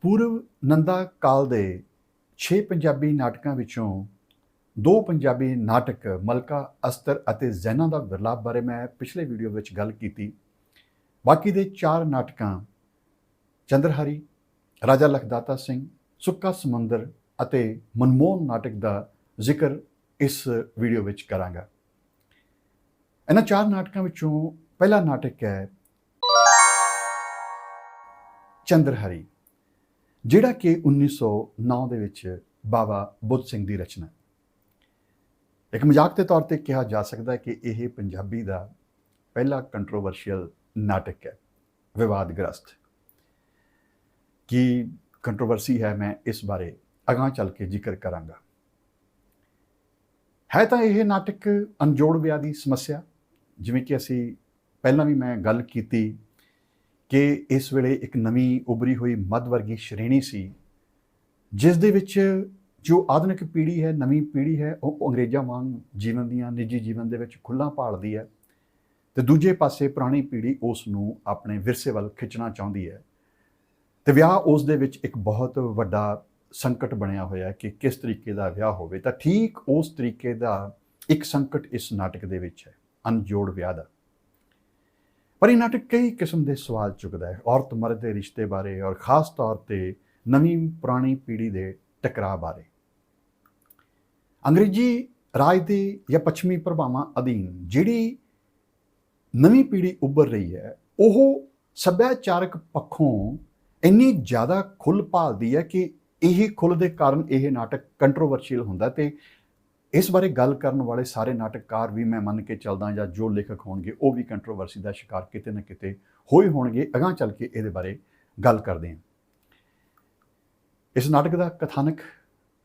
ਪੂਰਵ ਨੰਦਾ ਕਾਲ ਦੇ 6 ਪੰਜਾਬੀ ਨਾਟਕਾਂ ਵਿੱਚੋਂ 2 ਪੰਜਾਬੀ ਨਾਟਕ ਮਲਕਾ ਅਸਤਰ ਅਤੇ ਜ਼ੈਨਾ ਦਾ ਵਿਰਲਾਪ ਬਾਰੇ ਮੈਂ ਪਿਛਲੇ ਵੀਡੀਓ ਵਿੱਚ ਗੱਲ ਕੀਤੀ। ਬਾਕੀ ਦੇ 4 ਨਾਟਕਾਂ ਚੰਦਰਹਰੀ, ਰਾਜਾ ਲਖਦਾਤਾ ਸਿੰਘ, ਸੁੱਕਾ ਸਮੁੰਦਰ ਅਤੇ ਮਨਮੋਹਨ ਨਾਟਕ ਦਾ ਜ਼ਿਕਰ ਇਸ ਵੀਡੀਓ ਵਿੱਚ ਕਰਾਂਗਾ। ਇਹਨਾਂ 4 ਨਾਟਕਾਂ ਵਿੱਚੋਂ ਪਹਿਲਾ ਨਾਟਕ ਹੈ ਚੰਦਰਹਰੀ, ਜਿਹੜਾ ਕਿ 1909 ਦੇ ਵਿੱਚ ਬਾਬਾ ਬੁੱਧ ਸਿੰਘ ਦੀ ਰਚਨਾ। ਇੱਕ ਮਜ਼ਾਕ ਦੇ ਤੌਰ ਤੇ ਕਿਹਾ ਜਾ ਸਕਦਾ ਹੈ ਕਿ ਇਹ ਪੰਜਾਬੀ ਦਾ ਪਹਿਲਾ ਕੰਟਰੋਵਰਸ਼ੀਅਲ ਨਾਟਕ ਹੈ, ਵਿਵਾਦਗ੍ਰਸਤ। ਕੀ ਕੰਟਰੋਵਰਸੀ ਹੈ, ਮੈਂ ਇਸ ਬਾਰੇ ਅਗਾਂਹ ਚੱਲ ਕੇ ਜ਼ਿਕਰ ਕਰਾਂਗਾ। ਹੈ ਤਾਂ ਇਹ ਨਾਟਕ ਅਣਜੋੜ ਵਿਆਹ ਦੀ ਸਮੱਸਿਆ, ਜਿਵੇਂ ਕਿ ਅਸੀਂ ਪਹਿਲਾਂ ਵੀ ਮੈਂ ਗੱਲ ਕੀਤੀ ਕਿ ਇਸ ਵੇਲੇ ਇੱਕ ਨਵੀਂ ਉਭਰੀ ਹੋਈ ਮੱਧ ਵਰਗੀ ਸ਼੍ਰੇਣੀ ਸੀ, ਜਿਸ ਦੇ ਵਿੱਚ ਜੋ ਆਧੁਨਿਕ ਪੀੜ੍ਹੀ ਹੈ, ਨਵੀਂ ਪੀੜ੍ਹੀ ਹੈ, ਉਹ ਅੰਗਰੇਜ਼ਾਂ ਵਾਂਗ ਜੀਵਨ ਦੀਆਂ ਨਿੱਜੀ ਜੀਵਨ ਦੇ ਵਿੱਚ ਖੁੱਲ੍ਹਾਂ ਭਾਲਦੀ ਹੈ, ਅਤੇ ਦੂਜੇ ਪਾਸੇ ਪੁਰਾਣੀ ਪੀੜ੍ਹੀ ਉਸ ਨੂੰ ਆਪਣੇ ਵਿਰਸੇ ਵੱਲ ਖਿੱਚਣਾ ਚਾਹੁੰਦੀ ਹੈ। ਅਤੇ ਵਿਆਹ ਉਸ ਦੇ ਵਿੱਚ ਇੱਕ ਬਹੁਤ ਵੱਡਾ ਸੰਕਟ ਬਣਿਆ ਹੋਇਆ ਕਿ ਕਿਸ ਤਰੀਕੇ ਦਾ ਵਿਆਹ ਹੋਵੇ। ਤਾਂ ਠੀਕ ਉਸ ਤਰੀਕੇ ਦਾ ਇੱਕ ਸੰਕਟ ਇਸ ਨਾਟਕ ਦੇ ਵਿੱਚ ਹੈ, ਅਣਜੋੜ ਵਿਆਹ ਦਾ। ਪਰ ਇਹ ਨਾਟਕ ਕਈ ਕਿਸਮ ਦੇ ਸਵਾਲ ਚੁੱਕਦਾ ਹੈ, ਔਰਤ ਮਰਦ ਦੇ ਰਿਸ਼ਤੇ ਬਾਰੇ, ਔਰ ਖ਼ਾਸ ਤੌਰ 'ਤੇ ਨਵੀਂ ਪੁਰਾਣੀ ਪੀੜ੍ਹੀ ਦੇ ਟਕਰਾਅ ਬਾਰੇ। ਅੰਗਰੇਜ਼ੀ ਰਾਜ ਦੇ ਜਾਂ ਪੱਛਮੀ ਪ੍ਰਭਾਵਾਂ ਅਧੀਨ ਜਿਹੜੀ ਨਵੀਂ ਪੀੜ੍ਹੀ ਉੱਭਰ ਰਹੀ ਹੈ, ਉਹ ਸੱਭਿਆਚਾਰਕ ਪੱਖੋਂ ਇੰਨੀ ਜ਼ਿਆਦਾ ਖੁੱਲ੍ਹ ਭਾਲਦੀ ਹੈ ਕਿ ਇਹ ਖੁੱਲ੍ਹ ਦੇ ਕਾਰਨ ਇਹ ਨਾਟਕ ਕੰਟਰੋਵਰਸ਼ੀਅਲ ਹੁੰਦਾ। ਅਤੇ ਇਸ ਬਾਰੇ ਗੱਲ ਕਰਨ ਵਾਲੇ ਸਾਰੇ ਨਾਟਕਕਾਰ ਵੀ ਮੈਂ ਮੰਨ ਕੇ ਚੱਲਦਾ, ਜਾਂ ਜੋ ਲੇਖਕ ਹੋਣਗੇ ਉਹ ਵੀ ਕੰਟਰੋਵਰਸੀ ਦਾ ਸ਼ਿਕਾਰ ਕਿਤੇ ਨਾ ਕਿਤੇ ਹੋਏ ਹੋਣਗੇ। ਅਗਾਂਹ ਚੱਲ ਕੇ ਇਹਦੇ ਬਾਰੇ ਗੱਲ ਕਰਦੇ ਹਾਂ। ਇਸ ਨਾਟਕ ਦਾ ਕਥਾਨਕ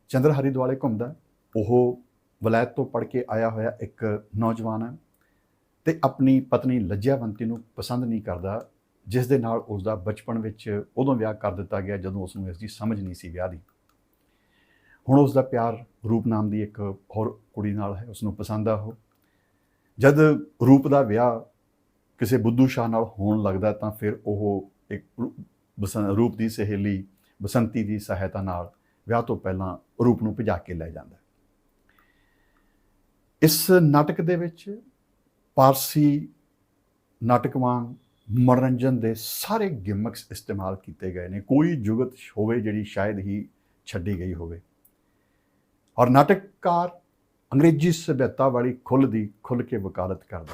ਚੰਦਰਹਰੀ ਦੁਆਲੇ ਘੁੰਮਦਾ। ਉਹ ਵਲਾਇਤ ਤੋਂ ਪੜ੍ਹ ਕੇ ਆਇਆ ਹੋਇਆ ਇੱਕ ਨੌਜਵਾਨ ਹੈ ਅਤੇ ਆਪਣੀ ਪਤਨੀ ਲੱਜਿਆਵੰਤੀ ਨੂੰ ਪਸੰਦ ਨਹੀਂ ਕਰਦਾ, ਜਿਸ ਦੇ ਨਾਲ ਉਸ ਦਾ ਬਚਪਨ ਵਿੱਚ ਉਦੋਂ ਵਿਆਹ ਕਰ ਦਿੱਤਾ ਗਿਆ ਜਦੋਂ ਉਸ ਨੂੰ ਇਸ ਦੀ ਸਮਝ ਨਹੀਂ ਸੀ ਵਿਆਹ ਦੀ। ਹੁਣ ਉਸ ਦਾ ਪਿਆਰ ਰੂਪ ਨਾਮ ਦੀ ਇੱਕ ਹੋਰ ਕੁੜੀ ਨਾਲ ਹੈ, ਉਸ ਨੂੰ ਪਸੰਦ ਆ ਉਹ। ਜਦ ਰੂਪ ਦਾ ਵਿਆਹ ਕਿਸੇ ਬੁੱਧੂ ਸ਼ਾਹ ਨਾਲ ਹੋਣ ਲੱਗਦਾ ਤਾਂ ਫਿਰ ਉਹ ਇੱਕ ਰੂਪ ਦੀ ਸਹੇਲੀ ਬਸੰਤੀ ਦੀ ਸਹਾਇਤਾ ਨਾਲ ਵਿਆਹ ਤੋਂ ਪਹਿਲਾਂ ਰੂਪ ਨੂੰ ਭਜਾ ਕੇ ਲੈ ਜਾਂਦਾ। ਇਸ ਨਾਟਕ ਦੇ ਵਿੱਚ ਪਾਰਸੀ ਨਾਟਕ ਵਾਂਗ ਮਨੋਰੰਜਨ ਦੇ ਸਾਰੇ ਗਿਮਿਕਸ ਇਸਤੇਮਾਲ ਕੀਤੇ ਗਏ ਨੇ। ਕੋਈ ਜੁਗਤ ਹੋਵੇ ਜਿਹੜੀ ਸ਼ਾਇਦ ਹੀ ਛੱਡੀ ਗਈ ਹੋਵੇ, ਔਰ ਨਾਟਕਕਾਰ ਅੰਗਰੇਜ਼ੀ ਸਭਿਅਤਾ ਵਾਲੀ ਖੁੱਲ੍ਹ ਦੀ ਖੁੱਲ੍ਹ ਕੇ ਵਕਾਲਤ ਕਰਦਾ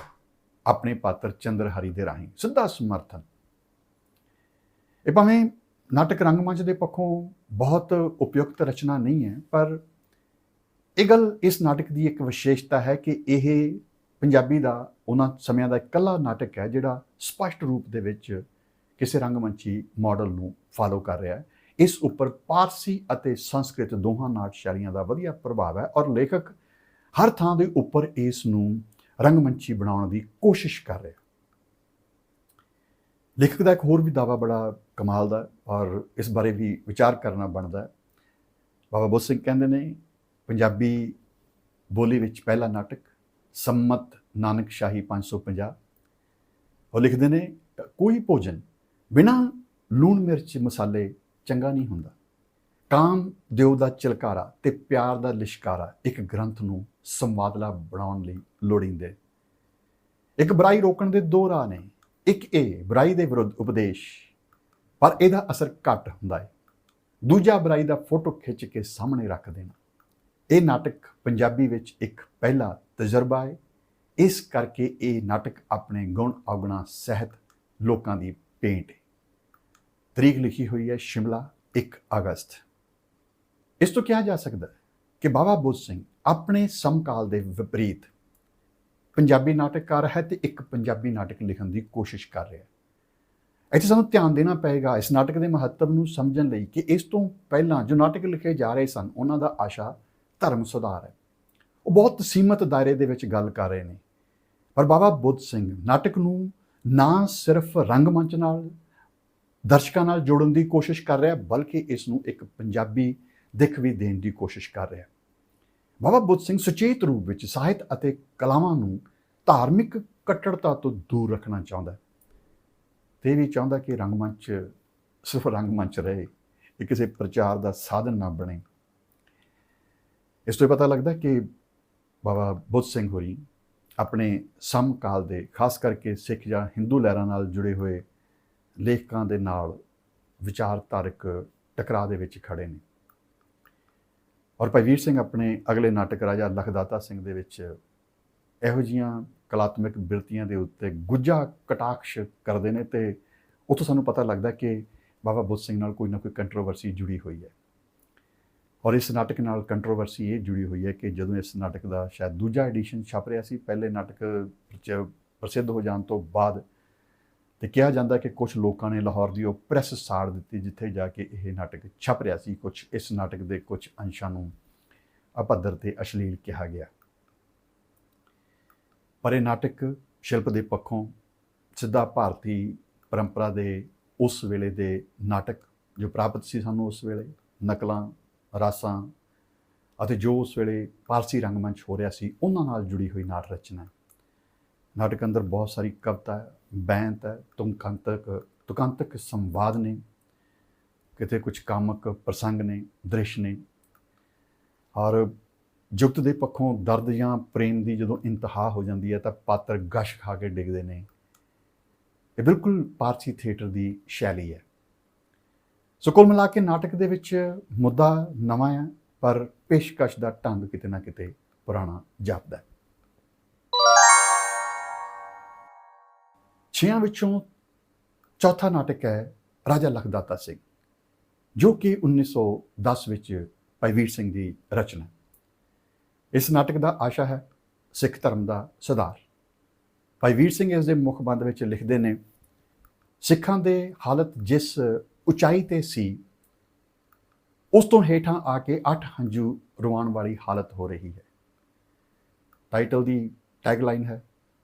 ਆਪਣੇ ਪਾਤਰ ਚੰਦਰਹਰੀ ਦੇ ਰਾਹੀਂ। ਸਿੱਧਾ ਸਮਰਥਨ। ਇਹ ਭਾਵੇਂ ਨਾਟਕ ਰੰਗਮੰਚ ਦੇ ਪੱਖੋਂ ਬਹੁਤ ਉਪਯੁਕਤ ਰਚਨਾ ਨਹੀਂ ਹੈ, ਪਰ ਇਹ ਗੱਲ ਇਸ ਨਾਟਕ ਦੀ ਇੱਕ ਵਿਸ਼ੇਸ਼ਤਾ ਹੈ ਕਿ ਇਹ ਪੰਜਾਬੀ ਦਾ ਉਹਨਾਂ ਸਮਿਆਂ ਦਾ ਇਕੱਲਾ ਨਾਟਕ ਹੈ ਜਿਹੜਾ ਸਪਸ਼ਟ ਰੂਪ ਦੇ ਵਿੱਚ ਕਿਸੇ ਰੰਗਮੰਚੀ ਮਾਡਲ ਨੂੰ ਫਾਲੋ ਕਰ ਰਿਹਾ ਹੈ। ਇਸ ਉੱਪਰ ਪਾਰਸੀ ਅਤੇ ਸੰਸਕ੍ਰਿਤ ਦੋਹਾਂ ਨਾਟ ਸ਼ੈਲੀਆਂ ਦਾ ਵਧੀਆ ਪ੍ਰਭਾਵ ਹੈ, ਔਰ ਲੇਖਕ ਹਰ ਥਾਂ ਦੇ ਉੱਪਰ ਇਸ ਨੂੰ ਰੰਗਮੰਚੀ ਬਣਾਉਣ ਦੀ ਕੋਸ਼ਿਸ਼ ਕਰ ਰਿਹਾ। ਲੇਖਕ ਦਾ ਇੱਕ ਹੋਰ ਵੀ ਦਾਅਵਾ ਬੜਾ ਕਮਾਲ ਦਾ, ਔਰ ਇਸ ਬਾਰੇ ਵੀ ਵਿਚਾਰ ਕਰਨਾ ਬਣਦਾ ਹੈ। ਬਾਬਾ ਬੁੱਧ ਸਿੰਘ ਕਹਿੰਦੇ ਨੇ, ਪੰਜਾਬੀ ਬੋਲੀ ਵਿੱਚ ਪਹਿਲਾ ਨਾਟਕ ਸੰਮਤ ਨਾਨਕ ਸ਼ਾਹੀ 550। ਉਹ ਲਿਖਦੇ ਨੇ, ਕੋਈ ਭੋਜਨ ਬਿਨਾਂ ਲੂਣ ਮਿਰਚ ਮਸਾਲੇ ਚੰਗਾ ਨਹੀਂ ਹੁੰਦਾ। ਕਾਮ ਦਿਓ ਦਾ ਚਲਕਾਰਾ ਤੇ ਪਿਆਰ ਦਾ ਲਿਸ਼ਕਾਰਾ ਇੱਕ ਗ੍ਰੰਥ ਨੂੰ ਸੰਵਾਦਲਾ ਬਣਾਉਣ ਲਈ ਲੋੜੀਂਦੇ। ਇੱਕ ਬੁਰਾਈ ਰੋਕਣ ਦੇ 2 ਰਾਹ ਨੇ। ਇੱਕ ਇਹ ਬੁਰਾਈ ਦੇ ਵਿਰੁੱਧ ਉਪਦੇਸ਼, ਪਰ ਇਹਦਾ ਅਸਰ ਘੱਟ ਹੁੰਦਾ ਹੈ। ਦੂਜਾ ਬੁਰਾਈ ਦਾ ਫੋਟੋ ਖਿੱਚ ਕੇ ਸਾਹਮਣੇ ਰੱਖ ਦੇਣਾ। ਇਹ ਨਾਟਕ ਪੰਜਾਬੀ ਵਿੱਚ ਇੱਕ ਪਹਿਲਾ ਤਜਰਬਾ ਹੈ, ਇਸ ਕਰਕੇ ਇਹ ਨਾਟਕ ਆਪਣੇ ਗੁਣ ਔਗੁਣਾ ਸਹਿਤ ਲੋਕਾਂ ਦੀ ਭੇਂਟ ਹੈ। ਤਰੀਕ ਲਿਖੀ ਹੋਈ ਹੈ ਸ਼ਿਮਲਾ 1 ਅਗਸਤ। ਇਸ ਤੋਂ ਕਿਹਾ ਜਾ ਸਕਦਾ ਹੈ ਕਿ ਬਾਬਾ ਬੁੱਧ ਸਿੰਘ ਆਪਣੇ ਸਮਕਾਲ ਦੇ ਵਿਪਰੀਤ ਪੰਜਾਬੀ ਨਾਟਕਕਾਰ ਹੈ ਅਤੇ ਇੱਕ ਪੰਜਾਬੀ ਨਾਟਕ ਲਿਖਣ ਦੀ ਕੋਸ਼ਿਸ਼ ਕਰ ਰਿਹਾ ਹੈ। ਇੱਥੇ ਸਾਨੂੰ ਧਿਆਨ ਦੇਣਾ ਪਏਗਾ ਇਸ ਨਾਟਕ ਦੇ ਮਹੱਤਵ ਨੂੰ ਸਮਝਣ ਲਈ ਕਿ ਇਸ ਤੋਂ ਪਹਿਲਾਂ ਜੋ ਨਾਟਕ ਲਿਖੇ ਜਾ ਰਹੇ ਸਨ, ਉਹਨਾਂ ਦਾ ਆਸ਼ਾ ਧਰਮ ਸੁਧਾਰ ਹੈ। ਉਹ ਬਹੁਤ ਸੀਮਤ ਦਾਇਰੇ ਦੇ ਵਿੱਚ ਗੱਲ ਕਰ ਰਹੇ ਨੇ, ਪਰ ਬਾਬਾ ਬੁੱਧ ਸਿੰਘ ਨਾਟਕ ਨੂੰ ਨਾ ਸਿਰਫ ਰੰਗਮੰਚ ਨਾਲ, ਦਰਸ਼ਕਾਂ ਨਾਲ ਜੋੜਨ ਦੀ ਕੋਸ਼ਿਸ਼ ਕਰ ਰਿਹਾ, ਬਲਕਿ ਇਸ ਨੂੰ ਇੱਕ ਪੰਜਾਬੀ ਦਿੱਖ ਵੀ ਦੇਣ ਦੀ ਕੋਸ਼ਿਸ਼ ਕਰ ਰਿਹਾ। ਬਾਬਾ ਬੁੱਧ ਸਿੰਘ ਸੁਚੇਤ ਰੂਪ ਵਿੱਚ ਸਾਹਿਤ ਅਤੇ ਕਲਾਵਾਂ ਨੂੰ ਧਾਰਮਿਕ ਕੱਟੜਤਾ ਤੋਂ ਦੂਰ ਰੱਖਣਾ ਚਾਹੁੰਦਾ, ਤੇ ਇਹ ਵੀ ਚਾਹੁੰਦਾ ਕਿ ਰੰਗਮੰਚ ਸਿਰਫ ਰੰਗਮੰਚ ਰਹੇ, ਇਹ ਕਿਸੇ ਪ੍ਰਚਾਰ ਦਾ ਸਾਧਨ ਨਾ ਬਣੇ। ਇਸ ਤੋਂ ਪਤਾ ਲੱਗਦਾ ਕਿ ਬਾਬਾ ਬੁੱਧ ਸਿੰਘ ਹੋਰੀ ਆਪਣੇ ਸਮਕਾਲ ਦੇ, ਖਾਸ ਕਰਕੇ ਸਿੱਖ ਜਾਂ ਹਿੰਦੂ ਲਹਿਰਾਂ ਨਾਲ ਜੁੜੇ ਹੋਏ ਲੇਖਕਾਂ ਦੇ ਨਾਲ ਵਿਚਾਰਧਾਰਕ ਟਕਰਾਅ ਦੇ ਵਿੱਚ ਖੜੇ ਨੇ। ਔਰ ਭਾਈ ਵੀਰ ਸਿੰਘ ਆਪਣੇ ਅਗਲੇ ਨਾਟਕ ਰਾਜਾ ਲਖਦਾਤਾ ਸਿੰਘ ਦੇ ਵਿੱਚ ਇਹੋ ਜਿਹੀਆਂ ਕਲਾਤਮਕ ਬਿਰਤੀਆਂ ਦੇ ਉੱਤੇ ਗੁੱਝਾ ਕਟਾਕਸ਼ ਕਰਦੇ ਨੇ ਤੇ ਉੱਥੋਂ ਸਾਨੂੰ ਪਤਾ ਲੱਗਦਾ ਕਿ ਬਾਬਾ ਬੁੱਧ ਸਿੰਘ ਨਾਲ ਕੋਈ ਨਾ ਕੋਈ ਕੰਟਰੋਵਰਸੀ ਜੁੜੀ ਹੋਈ ਹੈ। ਔਰ ਇਸ ਨਾਟਕ ਨਾਲ ਕੰਟਰੋਵਰਸੀ ਇਹ ਜੁੜੀ ਹੋਈ ਹੈ ਕਿ ਜਦੋਂ ਇਸ ਨਾਟਕ ਦਾ ਸ਼ਾਇਦ ਦੂਜਾ ਐਡੀਸ਼ਨ ਛਪ ਰਿਹਾ ਸੀ, ਪਹਿਲੇ ਨਾਟਕ ਪ੍ਰਸਿੱਧ ਹੋ ਜਾਣ ਤੋਂ ਬਾਅਦ, ਤੇ ਕਿਹਾ ਜਾਂਦਾ ਕਿ ਕੁਝ ਲੋਕਾਂ ਨੇ ਲਾਹੌਰ ਦੀ ਉਹ ਪ੍ਰੈਸ ਸਾੜ ਦਿੱਤੀ ਜਿੱਥੇ ਜਾ ਕੇ ਇਹ ਨਾਟਕ ਛਪ ਰਿਹਾ ਸੀ। ਕੁਝ ਇਸ ਨਾਟਕ ਦੇ ਕੁਝ ਅੰਸ਼ਾਂ ਨੂੰ ਅਪੱਧਰ ਤੇ ਅਸ਼ਲੀਲ ਕਿਹਾ ਗਿਆ। ਪਰ ਇਹ ਨਾਟਕ ਸ਼ਿਲਪ ਦੇ ਪੱਖੋਂ ਸਿੱਧਾ ਭਾਰਤੀ ਪਰੰਪਰਾ ਦੇ ਉਸ ਵੇਲੇ ਦੇ ਨਾਟਕ ਜੋ ਪ੍ਰਾਪਤ ਸੀ ਸਾਨੂੰ ਉਸ ਵੇਲੇ, ਨਕਲਾਂ, ਰਾਸਾਂ ਅਤੇ ਜੋ ਉਸ ਵੇਲੇ ਪਾਰਸੀ ਰੰਗਮੰਚ ਹੋ ਰਿਹਾ ਸੀ, ਉਹਨਾਂ ਨਾਲ ਜੁੜੀ ਹੋਈ ਨਾਟ ਰਚਨਾ ਹੈ। ਨਾਟਕ ਅੰਦਰ ਬਹੁਤ ਸਾਰੀ ਕਵਿਤਾ ਹੈ, ਬੈਂਤ ਹੈ, ਤੁਕਾਂਤਕ ਸੰਵਾਦ ਨੇ, ਕਿਤੇ ਕੁਝ ਕਾਮਕ ਪ੍ਰਸੰਗ ਨੇ, ਦ੍ਰਿਸ਼ ਨੇ। ਔਰ ਜੁਗਤ ਦੇ ਪੱਖੋਂ ਦਰਦ ਜਾਂ ਪ੍ਰੇਮ ਦੀ ਜਦੋਂ ਇੰਤਹਾ ਹੋ ਜਾਂਦੀ ਹੈ ਤਾਂ ਪਾਤਰ ਗਸ਼ ਖਾ ਕੇ ਡਿੱਗਦੇ ਨੇ। ਇਹ ਬਿਲਕੁਲ ਪਾਰਸੀ ਥੀਏਟਰ ਦੀ ਸ਼ੈਲੀ ਹੈ। ਸੋ ਕੁੱਲ ਮਿਲਾ ਕੇ ਨਾਟਕ ਦੇ ਵਿੱਚ ਮੁੱਦਾ ਨਵਾਂ ਹੈ, ਪਰ ਪੇਸ਼ਕਸ਼ ਦਾ ਢੰਗ ਕਿਤੇ ਨਾ ਕਿਤੇ ਪੁਰਾਣਾ ਜਾਪਦਾ ਹੈ। 6 ਵਿੱਚੋਂ ਚੌਥਾ ਨਾਟਕ ਹੈ ਰਾਜਾ ਲਖਦਾਤਾ ਸਿੰਘ, ਜੋ ਕਿ 1910 ਵਿੱਚ ਭਾਈ ਵੀਰ ਸਿੰਘ ਦੀ ਰਚਨਾ। ਇਸ ਨਾਟਕ ਦਾ ਆਸ਼ਾ ਹੈ ਸਿੱਖ ਧਰਮ ਦਾ ਸੁਧਾਰ। ਭਾਈ ਵੀਰ ਸਿੰਘ ਇਸ ਦੇ ਮੁਖਬੰਦ ਵਿੱਚ ਲਿਖਦੇ ਨੇ, ਸਿੱਖਾਂ ਦੇ ਹਾਲਤ ਜਿਸ ਉਚਾਈ ਤੇ ਸੀ ਉਸ ਤੋਂ ਹੇਠਾਂ ਆ ਕੇ 8 ਹੰਝੂ ਰਵਾਉਣ ਵਾਲੀ ਹਾਲਤ ਹੋ ਰਹੀ ਹੈ। ਟਾਈਟਲ ਦੀ ਟੈਗਲਾਈਨ ਹੈ,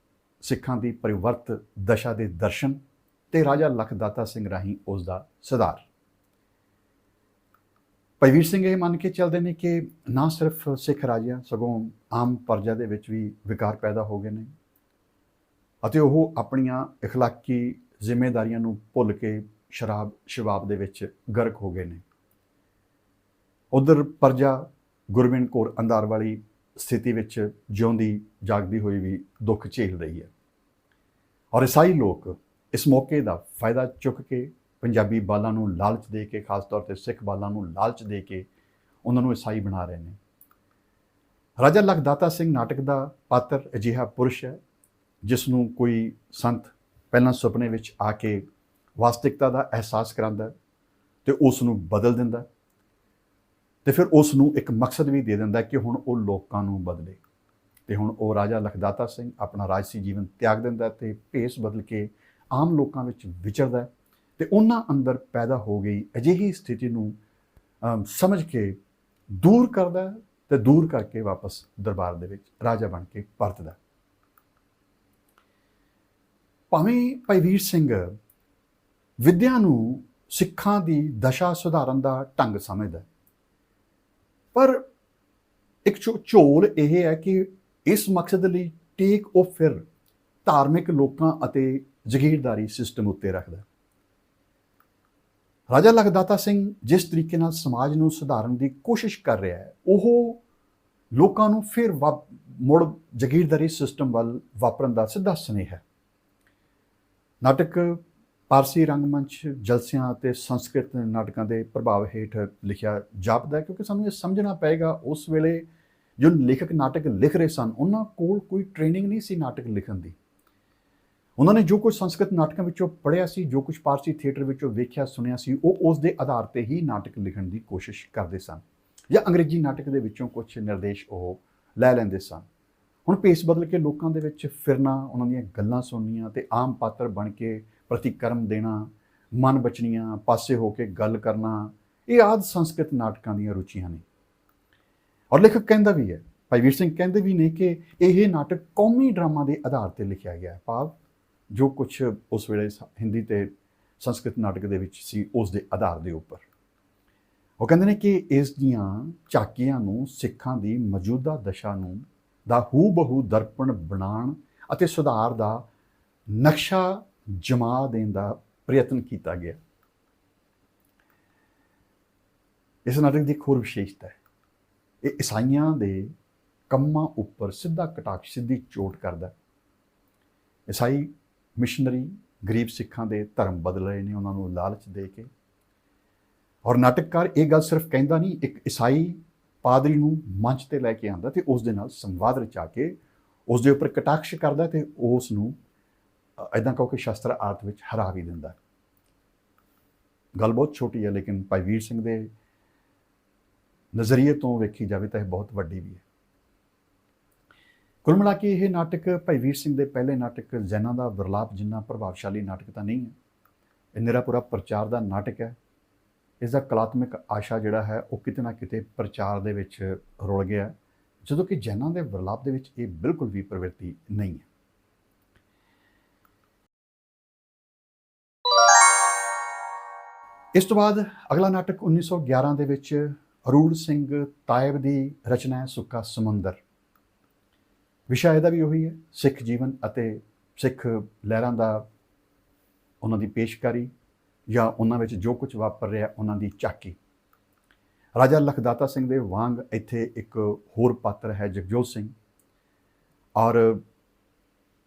ਸਿੱਖਾਂ ਦੀ ਪਰਿਵਰਤ ਦਸ਼ਾ ਦੇ ਦਰਸ਼ਨ ਤੇ ਰਾਜਾ ਲਖਦਾਤਾ ਸਿੰਘ ਰਾਹੀਂ ਉਸ ਦਾ ਸੁਧਾਰ। ਭਾਈ ਵੀਰ ਸਿੰਘ ਇਹ ਮੰਨ ਕੇ ਚੱਲਦੇ ਨੇ ਕਿ ਨਾ ਸਿਰਫ ਸਿੱਖ ਰਾਜਿਆਂ ਸਗੋਂ ਆਮ ਪ੍ਰਜਾ ਦੇ ਵਿੱਚ ਵੀ ਵਿਕਾਰ ਪੈਦਾ ਹੋ ਗਏ ਨੇ ਅਤੇ ਉਹ ਆਪਣੀਆਂ ਇਖਲਾਕੀ ਜ਼ਿੰਮੇਦਾਰੀਆਂ ਨੂੰ ਭੁੱਲ ਕੇ ਸ਼ਰਾਬ ਸ਼ਬਾਬ ਦੇ ਵਿੱਚ ਗਰਕ ਹੋ ਗਏ ਨੇ। ਉਧਰ ਪ੍ਰਜਾ ਗੁਰਬਿੰਦ ਘੋਰ ਅੰਧਾਰ ਵਾਲੀ ਸਥਿਤੀ ਵਿੱਚ ਜਿਉਂਦੀ ਜਾਗਦੀ ਹੋਈ ਵੀ ਦੁੱਖ ਝੇਲ ਰਹੀ ਹੈ। ਔਰ ਈਸਾਈ ਲੋਕ ਇਸ ਮੌਕੇ ਦਾ ਫਾਇਦਾ ਚੁੱਕ ਕੇ ਪੰਜਾਬੀ ਬਾਲਾਂ ਨੂੰ ਲਾਲਚ ਦੇ ਕੇ, ਖਾਸ ਤੌਰ ਤੇ ਸਿੱਖ ਬਾਲਾਂ ਨੂੰ ਲਾਲਚ ਦੇ ਕੇ ਉਹਨਾਂ ਨੂੰ ਈਸਾਈ ਬਣਾ ਰਹੇ ਨੇ। ਰਾਜਾ ਲਖਦਾਤਾ ਸਿੰਘ ਨਾਟਕ ਦਾ ਪਾਤਰ ਅਜਿਹਾ ਪੁਰਸ਼ ਹੈ ਜਿਸ ਨੂੰ ਕੋਈ ਸੰਤ ਪਹਿਲਾਂ ਸੁਪਨੇ ਵਿੱਚ ਆ ਕੇ ਵਾਸਤਵਿਕਤਾ ਦਾ ਅਹਿਸਾਸ ਕਰਾਉਂਦਾ ਤੇ ਉਸ ਨੂੰ ਬਦਲ ਦਿੰਦਾ ਤੇ ਫਿਰ ਉਸ ਨੂੰ ਇੱਕ ਮਕਸਦ ਵੀ ਦੇ ਦਿੰਦਾ ਕਿ ਹੁਣ ਉਹ ਲੋਕਾਂ ਨੂੰ ਬਦਲੇ। ਤੇ ਹੁਣ ਉਹ ਰਾਜਾ ਲਖਦਾਤਾ ਸਿੰਘ ਆਪਣਾ ਰਾਜਸੀ ਜੀਵਨ ਤਿਆਗ ਦਿੰਦਾ ਤੇ ਭੇਸ ਬਦਲ ਕੇ ਆਮ ਲੋਕਾਂ ਵਿੱਚ ਵਿਚਰਦਾ ਤੇ ਉਹਨਾਂ ਅੰਦਰ ਪੈਦਾ ਹੋ ਗਈ ਅਜਿਹੀ ਸਥਿਤੀ ਨੂੰ ਸਮਝ ਕੇ ਦੂਰ ਕਰਦਾ ਤੇ ਦੂਰ ਕਰਕੇ ਵਾਪਸ ਦਰਬਾਰ ਦੇ ਵਿੱਚ ਰਾਜਾ ਬਣ ਕੇ ਪਰਤਦਾ। ਭਾਵੇਂ ਭਾਈ ਵੀਰ ਸਿੰਘ ਵਿਦਿਆ ਨੂੰ ਸਿੱਖਾਂ ਦੀ ਦਸ਼ਾ ਸੁਧਾਰਨ ਦਾ ਢੰਗ ਸਮਝਦਾ, ਪਰ ਇੱਕ ਝੋਲ ਇਹ ਹੈ ਕਿ ਇਸ ਮਕਸਦ ਲਈ ਟੇਕ ਉਹ ਫਿਰ ਧਾਰਮਿਕ ਲੋਕਾਂ ਅਤੇ ਜ਼ਗੀਰਦਾਰੀ ਸਿਸਟਮ ਉੱਤੇ ਰੱਖਦਾ। ਰਾਜਾ ਲਖਦਾਤਾ ਸਿੰਘ ਜਿਸ ਤਰੀਕੇ ਨਾਲ ਸਮਾਜ ਨੂੰ ਸੁਧਾਰਨ ਦੀ ਕੋਸ਼ਿਸ਼ ਕਰ ਰਿਹਾ ਹੈ, ਉਹ ਲੋਕਾਂ ਨੂੰ ਫਿਰ ਮੁੜ ਜ਼ਗੀਰਦਾਰੀ ਸਿਸਟਮ ਵੱਲ ਵਾਪਰਨ ਦਾ ਸਿੱਧਾ ਸੁਨੇਹਾ ਹੈ। ਨਾਟਕ ਪਾਰਸੀ ਰੰਗਮੰਚ, ਜਲਸਿਆਂ ਅਤੇ ਸੰਸਕ੍ਰਿਤ ਨਾਟਕਾਂ ਦੇ ਪ੍ਰਭਾਵ ਹੇਠ ਲਿਖਿਆ ਜਾਪਦਾ ਹੈ, ਕਿਉਂਕਿ ਸਾਨੂੰ ਇਹ ਸਮਝਣਾ ਪਏਗਾ ਉਸ ਵੇਲੇ ਜੋ ਲੇਖਕ ਨਾਟਕ ਲਿਖ ਰਹੇ ਸਨ ਉਹਨਾਂ ਕੋਲ ਕੋਈ ਟ੍ਰੇਨਿੰਗ ਨਹੀਂ ਸੀ ਨਾਟਕ ਲਿਖਣ ਦੀ। ਉਹਨਾਂ ਨੇ ਜੋ ਕੁਝ ਸੰਸਕ੍ਰਿਤ ਨਾਟਕਾਂ ਵਿੱਚੋਂ ਪੜ੍ਹਿਆ ਸੀ, ਜੋ ਕੁਝ ਪਾਰਸੀ ਥੀਏਟਰ ਵਿੱਚੋਂ ਵੇਖਿਆ ਸੁਣਿਆ ਸੀ, ਉਹ ਉਸ ਦੇ ਆਧਾਰ ਤੇ ਹੀ ਨਾਟਕ ਲਿਖਣ ਦੀ ਕੋਸ਼ਿਸ਼ ਕਰਦੇ ਸਨ, ਜਾਂ ਅੰਗਰੇਜ਼ੀ ਨਾਟਕ ਦੇ ਵਿੱਚੋਂ ਕੁਝ ਨਿਰਦੇਸ਼ ਉਹ ਲੈ ਲੈਂਦੇ ਸਨ। ਹੁਣ ਭੇਸ ਬਦਲ ਕੇ ਲੋਕਾਂ ਦੇ ਵਿੱਚ ਫਿਰਨਾ, ਉਹਨਾਂ ਦੀਆਂ ਗੱਲਾਂ ਸੁਣਨੀਆਂ ਤੇ ਆਮ ਪਾਤਰ ਬਣ ਕੇ ਪ੍ਰਤੀਕਰਮ ਦੇਣਾ, ਮਨ ਬਚਣੀਆਂ, ਪਾਸੇ ਹੋ ਕੇ ਗੱਲ ਕਰਨਾ, ਇਹ ਆਦਿ ਸੰਸਕ੍ਰਿਤ ਨਾਟਕਾਂ ਦੀਆਂ ਰੁਚੀਆਂ ਨੇ। ਔਰ ਲੇਖਕ ਕਹਿੰਦਾ ਵੀ ਹੈ, ਭਾਈ ਵੀਰ ਸਿੰਘ ਕਹਿੰਦੇ ਵੀ ਨੇ ਕਿ ਇਹ ਨਾਟਕ ਕੌਮੀ ਡਰਾਮਾ ਦੇ ਆਧਾਰ ਤੇ ਲਿਖਿਆ ਗਿਆ ਹੈ, ਭਾਵ ਜੋ ਕੁਛ ਉਸ ਵੇਲੇ ਹਿੰਦੀ ਤੇ ਸੰਸਕ੍ਰਿਤ ਨਾਟਕ ਦੇ ਵਿੱਚ ਸੀ ਉਸ ਦੇ ਆਧਾਰ ਦੇ ਉੱਪਰ। ਉਹ ਕਹਿੰਦੇ ਨੇ ਕਿ ਇਸ ਦੀਆਂ ਝਾਕੀਆਂ ਨੂੰ ਸਿੱਖਾਂ ਦੀ ਮੌਜੂਦਾ ਦਸ਼ਾ ਨੂੰ ਦਾ ਹੂ-ਬਹੂ ਦਰਪਣ ਬਣਾਉਣ ਅਤੇ ਸੁਧਾਰ ਦਾ ਨਕਸ਼ਾ ਜਮਾ ਦੇਣ ਦਾ ਪ੍ਰਯਤਨ ਕੀਤਾ ਗਿਆ। ਇਸ ਨਾਟਕ ਦੀ ਇੱਕ ਹੋਰ ਵਿਸ਼ੇਸ਼ਤਾ ਹੈ, ਇਹ ਈਸਾਈਆਂ ਦੇ ਕੰਮਾਂ ਉੱਪਰ ਸਿੱਧਾ ਕਟਾਕਸ਼, ਸਿੱਧੀ ਚੋਟ ਕਰਦਾ। ਈਸਾਈ ਮਿਸ਼ਨਰੀ ਗਰੀਬ ਸਿੱਖਾਂ ਦੇ ਧਰਮ ਬਦਲ ਰਹੇ ਨੇ, ਉਹਨਾਂ ਨੂੰ ਲਾਲਚ ਦੇ ਕੇ। ਔਰ ਨਾਟਕਕਾਰ ਇਹ ਗੱਲ ਸਿਰਫ ਕਹਿੰਦਾ ਨਹੀਂ, ਇੱਕ ਈਸਾਈ ਪਾਦਰੀ ਨੂੰ ਮੰਚ ਤੇ ਲੈ ਕੇ ਆਉਂਦਾ ਤੇ ਉਸ ਦੇ ਨਾਲ ਸੰਵਾਦ ਰਚਾ ਕੇ ਉਸ ਦੇ ਉੱਪਰ ਕਟਾਕਸ਼ ਕਰਦਾ ਤੇ ਉਸ ਨੂੰ ਇੱਦਾਂ ਕਹੋ ਕਿ ਸ਼ਸਤਰ ਆਰਟ ਵਿੱਚ ਹਰਾ ਵੀ ਦਿੰਦਾ। ਗੱਲ ਬਹੁਤ ਛੋਟੀ ਹੈ, ਲੇਕਿਨ ਭਾਈ ਵੀਰ ਸਿੰਘ ਦੇ ਨਜ਼ਰੀਏ ਤੋਂ ਵੇਖੀ ਜਾਵੇ ਤਾਂ ਇਹ ਬਹੁਤ ਵੱਡੀ ਵੀ ਹੈ। ਕੁੱਲ ਮਿਲਾ ਕੇ ਇਹ ਨਾਟਕ ਭਾਈ ਵੀਰ ਸਿੰਘ ਦੇ ਪਹਿਲੇ ਨਾਟਕ ਜ਼ੈਨਾਂ ਦਾ ਵਿਰਲਾਪ ਜਿੰਨਾ ਪ੍ਰਭਾਵਸ਼ਾਲੀ ਨਾਟਕ ਤਾਂ ਨਹੀਂ ਹੈ। ਇਹ ਨਿਰਾ ਪੂਰਾ ਪ੍ਰਚਾਰ ਦਾ ਨਾਟਕ ਹੈ। ਇਸ ਦਾ ਕਲਾਤਮਕ ਆਸ਼ਾ ਜਿਹੜਾ ਹੈ ਉਹ ਕਿਤੇ ਨਾ ਕਿਤੇ ਪ੍ਰਚਾਰ ਦੇ ਵਿੱਚ ਰੁਲ ਗਿਆ, ਜਦੋਂ ਕਿ ਜ਼ੈਨਾਂ ਦੇ ਵਿਰਲਾਪ ਦੇ ਵਿੱਚ ਇਹ ਬਿਲਕੁਲ ਵੀ ਪ੍ਰਵਿਰਤੀ ਨਹੀਂ ਹੈ। ਇਸ ਤੋਂ ਬਾਅਦ ਅਗਲਾ ਨਾਟਕ 1911 ਦੇ ਵਿੱਚ ਅਰੂੜ ਸਿੰਘ ਤਾਇਬ ਦੀ ਰਚਨਾ ਹੈ ਸੁੱਕਾ ਸਮੁੰਦਰ। ਵਿਸ਼ਾ ਇਹਦਾ ਵੀ ਉਹੀ ਹੈ, ਸਿੱਖ ਜੀਵਨ ਅਤੇ ਸਿੱਖ ਲਹਿਰਾਂ ਦਾ, ਉਹਨਾਂ ਦੀ ਪੇਸ਼ਕਾਰੀ ਜਾਂ ਉਹਨਾਂ ਵਿੱਚ ਜੋ ਕੁਝ ਵਾਪਰ ਰਿਹਾ ਉਹਨਾਂ ਦੀ ਝਾਕੀ। ਰਾਜਾ ਲਖਦਾਤਾ ਸਿੰਘ ਦੇ ਵਾਂਗ ਇੱਥੇ ਇੱਕ ਹੋਰ ਪਾਤਰ ਹੈ ਜਗਜੋਤ ਸਿੰਘ, ਔਰ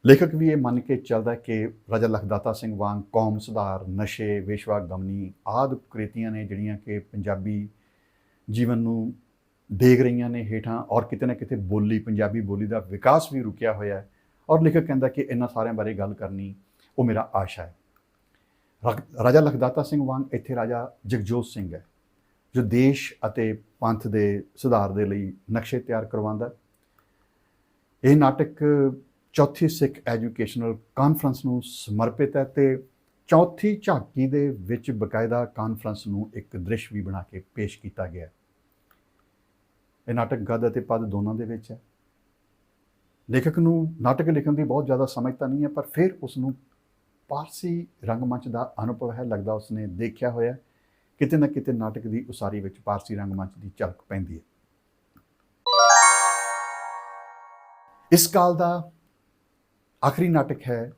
ਲੇਖਕ ਵੀ ਇਹ ਮੰਨ ਕੇ ਚੱਲਦਾ ਕਿ ਰਾਜਾ ਲਖਦਾਤਾ ਸਿੰਘ ਵਾਂਗ ਕੌਮ ਸੁਧਾਰ, ਨਸ਼ੇ, ਵੇਸ਼ਵਾ ਗਮਨੀ ਆਦਿ ਕੁਰੀਤੀਆਂ ਨੇ ਜਿਹੜੀਆਂ ਕਿ ਪੰਜਾਬੀ ਜੀਵਨ ਨੂੰ ਡੇਗ ਰਹੀਆਂ ਨੇ ਹੇਠਾਂ, ਔਰ ਕਿਤੇ ਨਾ ਕਿਤੇ ਬੋਲੀ, ਪੰਜਾਬੀ ਬੋਲੀ ਦਾ ਵਿਕਾਸ ਵੀ ਰੁਕਿਆ ਹੋਇਆ ਹੈ। ਔਰ ਲੇਖਕ ਕਹਿੰਦਾ ਕਿ ਇਹਨਾਂ ਸਾਰਿਆਂ ਬਾਰੇ ਗੱਲ ਕਰਨੀ ਉਹ ਮੇਰਾ ਆਸ਼ਾ ਹੈ। ਰਾਜਾ ਲਖਦਾਤਾ ਸਿੰਘ ਵਾਂਗ ਇੱਥੇ ਰਾਜਾ ਜਗਜੋਤ ਸਿੰਘ ਹੈ, ਜੋ ਦੇਸ਼ ਅਤੇ ਪੰਥ ਦੇ ਸੁਧਾਰ ਦੇ ਲਈ ਨਕਸ਼ੇ ਤਿਆਰ ਕਰਵਾਉਂਦਾ। ਇਹ ਨਾਟਕ ਚੌਥੀ ਸਿੱਖ ਐਜੂਕੇਸ਼ਨਲ ਕਾਨਫਰੰਸ ਨੂੰ ਸਮਰਪਿਤ ਹੈ ਤੇ ਚੌਥੀ ਝਾਕੀ ਦੇ ਵਿੱਚ ਬਕਾਇਦਾ ਕਾਨਫਰੰਸ ਨੂੰ ਇੱਕ ਦ੍ਰਿਸ਼ ਵੀ ਬਣਾ ਕੇ ਪੇਸ਼ ਕੀਤਾ ਗਿਆ। ਇਹ ਨਾਟਕ ਗਦ ਅਤੇ ਪਦ ਦੋਨਾਂ ਦੇ ਵਿੱਚ ਹੈ। ਲੇਖਕ ਨੂੰ ਨਾਟਕ ਲਿਖਣ ਦੀ ਬਹੁਤ ਜ਼ਿਆਦਾ ਸਮਝ ਤਾਂ ਨਹੀਂ ਹੈ, ਪਰ ਫਿਰ ਉਸ ਨੂੰ ਪਾਰਸੀ ਰੰਗਮੰਚ ਦਾ ਅਨੁਭਵ ਹੈ। ਲੱਗਦਾ ਉਸਨੇ ਦੇਖਿਆ ਹੋਇਆ, ਕਿਤੇ ਨਾ ਕਿਤੇ ਨਾਟਕ ਦੀ ਉਸਾਰੀ ਵਿੱਚ ਪਾਰਸੀ ਰੰਗਮੰਚ ਦੀ ਝਲਕ ਪੈਂਦੀ ਹੈ। ਇਸ ਕਾਲ ਦਾ ਆਖਰੀ ਨਾਟਕ ਹੈ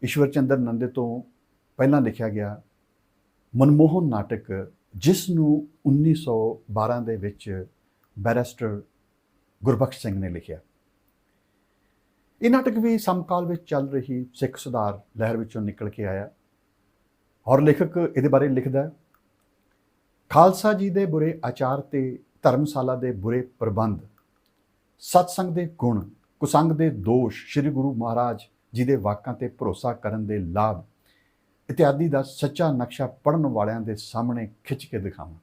ਈਸ਼ਵਰ ਚੰਦਰ ਨੰਦੇ ਤੋਂ ਪਹਿਲਾਂ ਲਿਖਿਆ ਗਿਆ ਮਨਮੋਹਨ ਨਾਟਕ, ਜਿਸ ਨੂੰ 1912 ਦੇ ਵਿੱਚ ਬੈਰਿਸਟਰ ਗੁਰਬਖਸ਼ ਸਿੰਘ ਨੇ ਲਿਖਿਆ। ਇਹ ਨਾਟਕ ਵੀ ਸਮਕਾਲ ਵਿੱਚ ਚੱਲ ਰਹੀ ਸਿੱਖ ਸੁਧਾਰ ਲਹਿਰ ਵਿੱਚੋਂ ਨਿਕਲ ਕੇ ਆਇਆ, ਔਰ ਲੇਖਕ ਇਹਦੇ ਬਾਰੇ ਲਿਖਦਾ, ਖਾਲਸਾ ਜੀ ਦੇ ਬੁਰੇ ਆਚਾਰ ਤੇ ਧਰਮਸ਼ਾਲਾ ਦੇ ਬੁਰੇ ਪ੍ਰਬੰਧ, ਸਤਸੰਗ ਦੇ ਗੁਣ, ਕੁਸੰਗ ਦੇ ਦੋਸ਼, ਸ੍ਰੀ ਗੁਰੂ ਮਹਾਰਾਜ ਜੀ ਦੇ ਵਾਕਾਂ ਤੇ ਭਰੋਸਾ ਕਰਨ ਦੇ ਲਾਭ ਇਤਿਆਦਿ ਦਾ ਸੱਚਾ ਨਕਸ਼ਾ ਪੜ੍ਹਨ ਵਾਲਿਆਂ ਦੇ ਸਾਹਮਣੇ ਖਿੱਚ ਕੇ ਦਿਖਾਵਾਂ।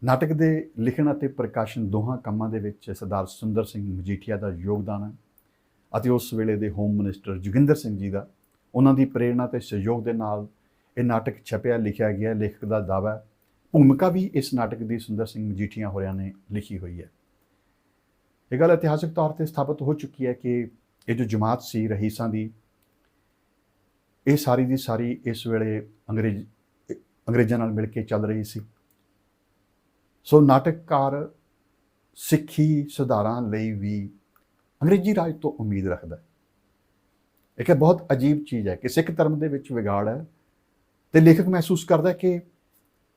ਨਾਟਕ ਦੇ ਲਿਖਣ ਅਤੇ ਪ੍ਰਕਾਸ਼ਨ ਦੋਹਾਂ ਕੰਮਾਂ ਦੇ ਵਿੱਚ ਸਰਦਾਰ ਸੁੰਦਰ ਸਿੰਘ ਮਜੀਠੀਆ ਦਾ ਯੋਗਦਾਨ ਹੈ ਅਤੇ ਉਸ ਵੇਲੇ ਦੇ ਹੋਮ ਮਿਨਿਸਟਰ ਜੋਗਿੰਦਰ ਸਿੰਘ ਜੀ ਦਾ। ਉਹਨਾਂ ਦੀ ਪ੍ਰੇਰਣਾ ਤੇ ਸਹਿਯੋਗ ਦੇ ਨਾਲ ਇਹ ਨਾਟਕ ਛਪਿਆ, ਲਿਖਿਆ ਗਿਆ। ਲੇਖਕ ਦਾ ਦਾਅਵਾ ਹੈ ਭੂਮਿਕਾ ਵੀ ਇਸ ਨਾਟਕ ਦੀ ਸੁੰਦਰ ਸਿੰਘ ਮਜੀਠੀਆ ਹੋਰਿਆਂ ਨੇ ਲਿਖੀ ਹੋਈ ਹੈ। ਇਹ ਗੱਲ ਇਤਿਹਾਸਕ ਤੌਰ ਤੇ ਸਥਾਪਿਤ ਹੋ ਚੁੱਕੀ ਹੈ ਕਿ ਇਹ ਜੋ ਜਮਾਤ ਸੀ ਰਹੀਸਾਂ ਦੀ, ਇਹ ਸਾਰੀ ਦੀ ਸਾਰੀ ਇਸ ਵੇਲੇ ਅੰਗਰੇਜ਼ਾਂ ਨਾਲ ਮਿਲ ਕੇ ਚੱਲ ਰਹੀ ਸੀ। ਸੋ ਨਾਟਕਕਾਰ ਸਿੱਖੀ ਸੁਧਾਰਾਂ ਲਈ ਵੀ ਅੰਗਰੇਜ਼ੀ ਰਾਜ ਤੋਂ ਉਮੀਦ ਰੱਖਦਾ ਹੈ। ਇੱਕ ਬਹੁਤ ਅਜੀਬ ਚੀਜ਼ ਹੈ ਕਿ ਸਿੱਖ ਧਰਮ ਦੇ ਵਿੱਚ ਵਿਗਾੜ ਹੈ ਤੇ ਲੇਖਕ ਮਹਿਸੂਸ ਕਰਦਾ ਕਿ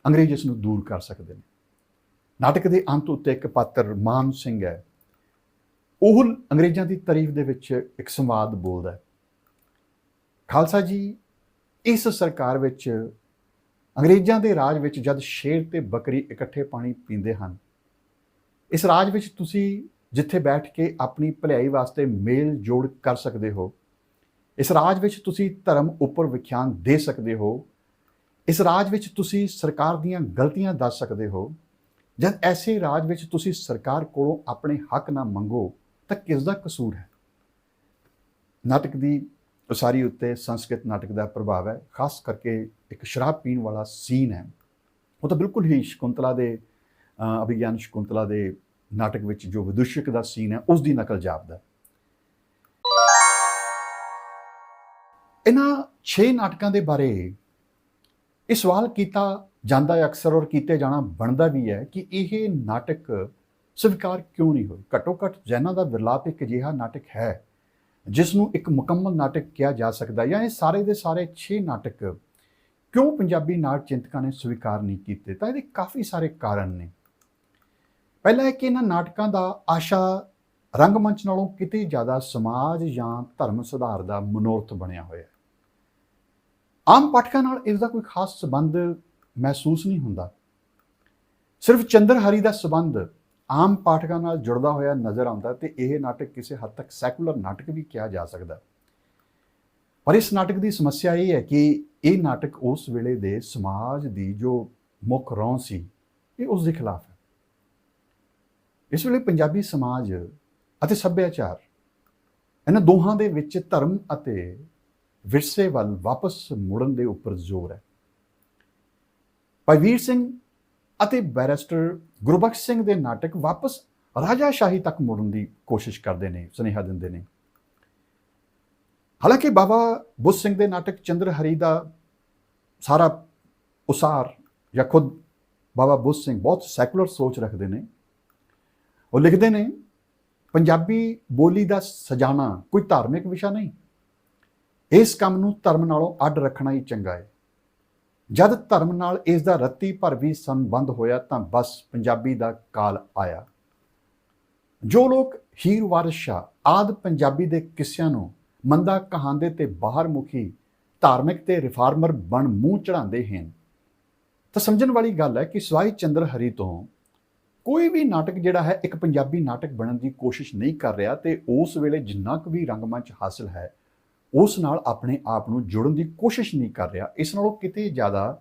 ਅੰਗਰੇਜ਼ ਇਸ ਨੂੰ ਦੂਰ ਕਰ ਸਕਦੇ ਨੇ। ਨਾਟਕ ਦੇ ਅੰਤ ਉੱਤੇ ਇੱਕ ਪਾਤਰ ਮਾਨ ਸਿੰਘ ਹੈ, ਉਹ ਅੰਗਰੇਜ਼ਾਂ ਦੀ ਤਾਰੀਫ ਦੇ ਵਿੱਚ ਇੱਕ ਸੰਵਾਦ ਬੋਲਦਾ ਹੈ। ਖਾਲਸਾ ਜੀ ਇਸ ਸਰਕਾਰ ਵਿੱਚ, ਅੰਗਰੇਜ਼ਾਂ ਦੇ ਰਾਜ ਵਿੱਚ ਜਦ ਸ਼ੇਰ ਤੇ ਬੱਕਰੀ ਇਕੱਠੇ ਪਾਣੀ ਪੀਂਦੇ ਹਨ, ਇਸ ਰਾਜ ਵਿੱਚ ਤੁਸੀਂ ਜਿੱਥੇ ਬੈਠ ਕੇ ਆਪਣੀ ਭਲਾਈ ਵਾਸਤੇ ਮੇਲ ਜੋੜ ਕਰ ਸਕਦੇ ਹੋ, ਇਸ ਰਾਜ ਵਿੱਚ ਤੁਸੀਂ ਧਰਮ ਉੱਪਰ ਵਿਖਿਆਨ ਦੇ ਸਕਦੇ ਹੋ, ਇਸ ਰਾਜ ਵਿੱਚ ਤੁਸੀਂ ਸਰਕਾਰ ਦੀਆਂ ਗਲਤੀਆਂ ਦੱਸ ਸਕਦੇ ਹੋ, ਜਦ ਐਸੇ ਰਾਜ ਵਿੱਚ ਤੁਸੀਂ ਸਰਕਾਰ ਕੋਲੋਂ ਆਪਣੇ ਹੱਕ ਨਾ ਮੰਗੋ ਤਾਂ ਕਿਸ ਦਾ ਕਸੂਰ ਹੈ। ਨਾਟਕ ਦੀ ਉਸਾਰੀ ਉੱਤੇ ਸੰਸਕ੍ਰਿਤ ਨਾਟਕ ਦਾ ਪ੍ਰਭਾਵ ਹੈ। ਖਾਸ ਕਰਕੇ ਇੱਕ ਸ਼ਰਾਬ ਪੀਣ ਵਾਲਾ ਸੀਨ ਹੈ, ਉਹ ਤਾਂ ਬਿਲਕੁਲ ਹੀ ਸ਼ਕੁੰਤਲਾ ਦੇ ਅਭਿਗਿਆਨ ਸ਼ਕੁੰਤਲਾ ਦੇ ਨਾਟਕ ਵਿੱਚ ਜੋ ਵਿਦੂਸ਼ਕ ਦਾ ਸੀਨ ਹੈ ਉਸ ਦੀ ਨਕਲ ਜਾਪਦਾ। ਇਹਨਾਂ 6 ਨਾਟਕਾਂ ਦੇ ਬਾਰੇ ਇਹ ਸਵਾਲ ਕੀਤਾ ਜਾਂਦਾ ਹੈ ਅਕਸਰ, ਔਰ ਕੀਤੇ ਜਾਣਾ ਬਣਦਾ ਵੀ ਹੈ ਕਿ ਇਹ ਨਾਟਕ ਸਵੀਕਾਰ ਕਿਉਂ ਨਹੀਂ ਹੋਏ। ਘੱਟੋ ਘੱਟ ਜ਼ੈਨਾਂ ਦਾ ਵਿਰਲਾਪ ਇੱਕ ਅਜਿਹਾ ਨਾਟਕ ਹੈ ਜਿਸ ਨੂੰ ਇੱਕ ਮੁਕੰਮਲ ਨਾਟਕ ਕਿਹਾ ਜਾ ਸਕਦਾ, ਜਾਂ ਇਹ ਸਾਰੇ ਦੇ ਸਾਰੇ 6 ਨਾਟਕ ਕਿਉਂ ਪੰਜਾਬੀ ਨਾਟ ਚਿੰਤਕਾਂ ਨੇ ਸਵੀਕਾਰ ਨਹੀਂ ਕੀਤੇ? ਤਾਂ ਇਹਦੇ ਕਾਫੀ ਸਾਰੇ ਕਾਰਨ ਨੇ। ਪਹਿਲਾ ਹੈ ਕਿ ਇਹਨਾਂ ਨਾਟਕਾਂ ਦਾ ਆਸ਼ਾ ਰੰਗਮੰਚ ਨਾਲੋਂ ਕਿਤੇ ਜ਼ਿਆਦਾ ਸਮਾਜ ਜਾਂ ਧਰਮ ਸੁਧਾਰ ਦਾ ਮਨੋਰਥ ਬਣਿਆ ਹੋਇਆ ਹੈ। ਆਮ ਪਾਠਕਾਂ ਨਾਲ ਇਸ ਦਾ ਕੋਈ ਖਾਸ ਸੰਬੰਧ ਮਹਿਸੂਸ ਨਹੀਂ ਹੁੰਦਾ। ਸਿਰਫ ਚੰਦਰਹਰੀ ਦਾ ਸੰਬੰਧ ਆਮ ਪਾਠਕਾਂ ਨਾਲ ਜੁੜਦਾ ਹੋਇਆ ਨਜ਼ਰ ਆਉਂਦਾ ਤੇ ਇਹ ਨਾਟਕ ਕਿਸੇ ਹੱਦ ਤੱਕ ਸੈਕੂਲਰ ਨਾਟਕ ਵੀ ਕਿਹਾ ਜਾ ਸਕਦਾ। ਪਰ ਇਸ ਨਾਟਕ ਦੀ ਸਮੱਸਿਆ ਇਹ ਹੈ ਕਿ ਇਹ ਨਾਟਕ ਉਸ ਵੇਲੇ ਦੇ ਸਮਾਜ ਦੀ ਜੋ ਮੁੱਖ ਰੌਂ ਸੀ, ਇਹ ਉਸ ਦੇ ਖਿਲਾਫ ਹੈ। ਇਸ ਵੇਲੇ ਪੰਜਾਬੀ ਸਮਾਜ ਅਤੇ ਸੱਭਿਆਚਾਰ, ਇਹਨਾਂ ਦੋਹਾਂ ਦੇ ਵਿੱਚ ਧਰਮ ਅਤੇ ਵਿਰਸੇ ਵੱਲ ਵਾਪਸ ਮੁੜਨ ਦੇ ਉੱਪਰ ਜ਼ੋਰ ਹੈ। ਭਾਈ ਵੀਰ ਸਿੰਘ ਅਤੇ ਬੈਰਿਸਟਰ ਗੁਰਬਖਸ਼ ਸਿੰਘ ਦੇ ਨਾਟਕ ਵਾਪਸ ਰਾਜਾਸ਼ਾਹੀ ਤੱਕ ਮੁੜਨ ਦੀ ਕੋਸ਼ਿਸ਼ ਕਰਦੇ ਨੇ, ਸੁਨੇਹਾ ਦਿੰਦੇ ਨੇ। ਹਾਲਾਂਕਿ ਬਾਬਾ ਬੁੱਧ ਸਿੰਘ ਦੇ ਨਾਟਕ ਚੰਦਰਹਰੀ ਦਾ ਸਾਰਾ ਉਸਾਰ ਜਾਂ ਖੁਦ ਬਾਬਾ ਬੁੱਧ ਸਿੰਘ ਬਹੁਤ ਸੈਕੂਲਰ ਸੋਚ ਰੱਖਦੇ ਨੇ। ਉਹ ਲਿਖਦੇ ਨੇ, ਪੰਜਾਬੀ ਬੋਲੀ ਦਾ ਸਜਾਣਾ ਕੋਈ ਧਾਰਮਿਕ ਵਿਸ਼ਾ ਨਹੀਂ, ਇਸ ਕੰਮ ਨੂੰ ਧਰਮ ਨਾਲੋਂ ਅੱਡ ਰੱਖਣਾ ਹੀ ਚੰਗਾ ਹੈ। ਜਦ ਧਰਮ ਨਾਲ ਇਸ ਦਾ ਰੱਤੀ ਭਰ ਵੀ ਸੰਬੰਧ ਹੋਇਆ ਤਾਂ ਬਸ ਪੰਜਾਬੀ ਦਾ ਕਾਲ ਆਇਆ। ਜੋ ਲੋਕ ਹੀਰ ਵਾਰਿਸ ਸ਼ਾਹ ਆਦਿ ਪੰਜਾਬੀ ਦੇ ਕਿੱਸਿਆਂ ਨੂੰ ਮੰਦਾ ਕਹਾਂਦੇ ਤੇ ਬਾਹਰ ਮੁਖੀ ਧਾਰਮਿਕ ਤੇ ਰਿਫਾਰਮਰ ਬਣ ਮੂੰਹ ਚੜਾਉਂਦੇ ਹਨ, ਤਾਂ ਸਮਝਣ ਵਾਲੀ ਗੱਲ ਹੈ ਕਿ ਸਿਵਾਏ ਚੰਦਰਹਰੀ ਤੋਂ ਕੋਈ ਵੀ ਨਾਟਕ ਜਿਹੜਾ ਹੈ ਇੱਕ ਪੰਜਾਬੀ ਨਾਟਕ ਬਣਨ ਦੀ ਕੋਸ਼ਿਸ਼ ਨਹੀਂ ਕਰ ਰਿਹਾ ਤੇ ਉਸ ਵੇਲੇ ਜਿੰਨਾ ਕੁ ਵੀ ਰੰਗਮੰਚ ਹਾਸਲ ਹੈ ਉਸ ਨਾਲ ਆਪਣੇ ਆਪ ਨੂੰ ਜੋੜਨ ਦੀ ਕੋਸ਼ਿਸ਼ ਨਹੀਂ ਕਰ ਰਿਹਾ। ਇਸ ਨਾਲੋਂ ਕਿਤੇ ਜ਼ਿਆਦਾ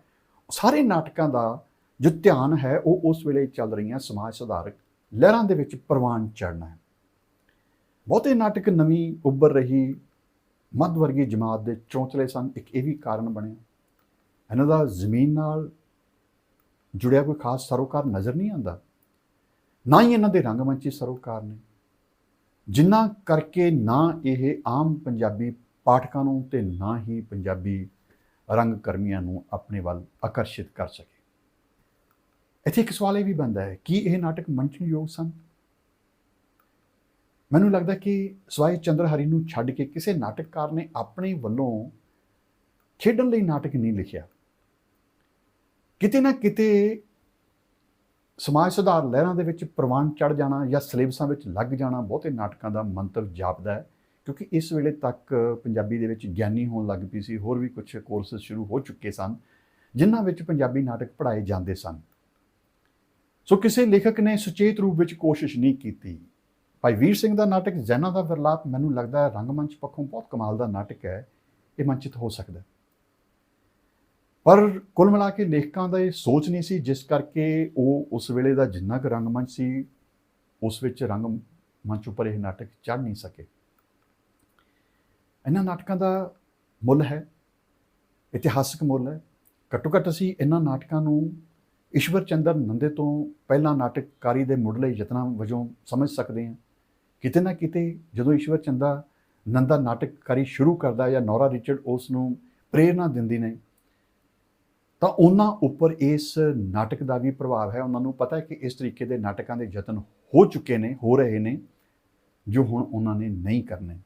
ਸਾਰੇ ਨਾਟਕਾਂ ਦਾ ਜੋ ਧਿਆਨ ਹੈ ਉਹ ਉਸ ਵੇਲੇ ਚੱਲ ਰਹੀਆਂ ਸਮਾਜ ਸੁਧਾਰਕ ਲਹਿਰਾਂ ਦੇ ਵਿੱਚ ਪ੍ਰਵਾਨ ਚੜ੍ਹਨਾ ਹੈ। ਬਹੁਤੇ ਨਾਟਕ ਨਵੀਂ ਉੱਭਰ ਰਹੀ ਮੱਧ ਵਰਗੀ ਜਮਾਤ ਦੇ ਚੌਂਚਲੇ ਸਨ। ਇੱਕ ਇਹ ਵੀ ਕਾਰਨ ਬਣਿਆ, ਇਹਨਾਂ ਦਾ ਜ਼ਮੀਨ ਨਾਲ ਜੁੜਿਆ ਕੋਈ ਖਾਸ ਸਰੋਕਾਰ ਨਜ਼ਰ ਨਹੀਂ ਆਉਂਦਾ, ਨਾ ਹੀ ਇਹਨਾਂ ਦੇ ਰੰਗਮੰਚੀ ਸਰੋਕਾਰ ਨੇ, ਜਿਨ੍ਹਾਂ ਕਰਕੇ ਨਾ ਇਹ ਆਮ ਪੰਜਾਬੀ ਪਾਠਕਾਂ ਨੂੰ ਤੇ ਨਾ ਹੀ ਪੰਜਾਬੀ ਰੰਗ ਕਰਮੀਆਂ ਨੂੰ ਆਪਣੇ ਵੱਲ ਆਕਰਸ਼ਿਤ ਕਰ ਸਕੇ। ਇੱਥੇ ਇੱਕ ਸਵਾਲ ਇਹ ਵੀ ਬਣਦਾ ਹੈ ਕਿ ਇਹ ਨਾਟਕ ਮੰਚਣਯੋਗ ਸਨ? ਮੈਨੂੰ ਲੱਗਦਾ ਕਿ ਸਿਵਾਏ ਚੰਦਰਹਰੀ ਨੂੰ ਛੱਡ ਕੇ ਕਿਸੇ ਨਾਟਕਕਾਰ ਨੇ ਆਪਣੇ ਵੱਲੋਂ ਖੇਡਣ ਲਈ ਨਾਟਕ ਨਹੀਂ ਲਿਖਿਆ। ਕਿਤੇ ਨਾ ਕਿਤੇ ਸਮਾਜ ਸੁਧਾਰ ਲਹਿਰਾਂ ਦੇ ਵਿੱਚ ਪ੍ਰਵਾਨ ਚੜ੍ਹ ਜਾਣਾ ਜਾਂ ਸਿਲੇਬਸਾਂ ਵਿੱਚ ਲੱਗ ਜਾਣਾ ਬਹੁਤੇ ਨਾਟਕਾਂ ਦਾ ਮੰਤਵ ਜਾਪਦਾ ਹੈ, ਕਿਉਂਕਿ ਇਸ ਵੇਲੇ ਤੱਕ ਪੰਜਾਬੀ ਦੇ ਵਿੱਚ ਗਿਆਨੀ ਹੋਣ ਲੱਗ ਪਈ ਸੀ। ਹੋਰ ਵੀ ਕੁਝ ਕੋਰਸਿਸ ਸ਼ੁਰੂ ਹੋ ਚੁੱਕੇ ਸਨ ਜਿਨ੍ਹਾਂ ਵਿੱਚ ਪੰਜਾਬੀ ਨਾਟਕ ਪੜ੍ਹਾਏ ਜਾਂਦੇ ਸਨ। ਸੋ ਕਿਸੇ ਲੇਖਕ ਨੇ ਸੁਚੇਤ ਰੂਪ ਵਿੱਚ ਕੋਸ਼ਿਸ਼ ਨਹੀਂ ਕੀਤੀ। ਭਾਈ ਵੀਰ ਸਿੰਘ ਦਾ ਨਾਟਕ ਜ਼ੈਨਾ ਦਾ ਵਿਰਲਾਪ ਮੈਨੂੰ ਲੱਗਦਾ ਹੈ ਰੰਗਮੰਚ ਪੱਖੋਂ ਬਹੁਤ ਕਮਾਲ ਦਾ ਨਾਟਕ ਹੈ, ਇਹ ਮੰਚਿਤ ਹੋ ਸਕਦਾ। ਪਰ ਕੁੱਲ ਮਿਲਾ ਕੇ ਲੇਖਕਾਂ ਦਾ ਇਹ ਸੋਚ ਨਹੀਂ ਸੀ, ਜਿਸ ਕਰਕੇ ਉਹ ਉਸ ਵੇਲੇ ਦਾ ਜਿੰਨਾ ਕੁ ਰੰਗਮੰਚ ਸੀ ਉਸ ਵਿੱਚ ਰੰਗਮੰਚ ਉੱਪਰ ਇਹ ਨਾਟਕ ਚੜ੍ਹ ਨਹੀਂ ਸਕੇ। ਇਹਨਾਂ ਨਾਟਕਾਂ ਦਾ ਮੁੱਲ ਹੈ, ਇਤਿਹਾਸਕ ਮੁੱਲ ਹੈ। ਘੱਟੋ ਘੱਟ ਅਸੀਂ ਇਹਨਾਂ ਨਾਟਕਾਂ ਨੂੰ ਈਸ਼ਵਰ ਚੰਦਰ ਨੰਦੇ ਤੋਂ ਪਹਿਲਾਂ ਨਾਟਕਕਾਰੀ ਦੇ ਮੁੱਢਲੇ ਯਤਨਾਂ ਵਜੋਂ ਸਮਝ ਸਕਦੇ ਹਾਂ। ਕਿਤੇ ਨਾ ਕਿਤੇ ਜਦੋਂ ਈਸ਼ਵਰ ਚੰਦਰ ਨੰਦਾ ਨਾਟਕਕਾਰੀ ਸ਼ੁਰੂ ਕਰਦਾ ਜਾਂ ਨੌਰਾ ਰਿਚਰਡ ਉਸ ਨੂੰ ਪ੍ਰੇਰਨਾ ਦਿੰਦੀ ਨੇ, ਤਾਂ ਉਹਨਾਂ ਉੱਪਰ ਇਸ ਨਾਟਕ ਦਾ ਵੀ ਪ੍ਰਭਾਵ ਹੈ। ਉਹਨਾਂ ਨੂੰ ਪਤਾ ਹੈ ਕਿ ਇਸ ਤਰੀਕੇ ਦੇ ਨਾਟਕਾਂ ਦੇ ਯਤਨ ਹੋ ਚੁੱਕੇ ਨੇ, ਹੋ ਰਹੇ ਨੇ, ਜੋ ਹੁਣ ਉਹਨਾਂ ਨੇ ਨਹੀਂ ਕਰਨੇ।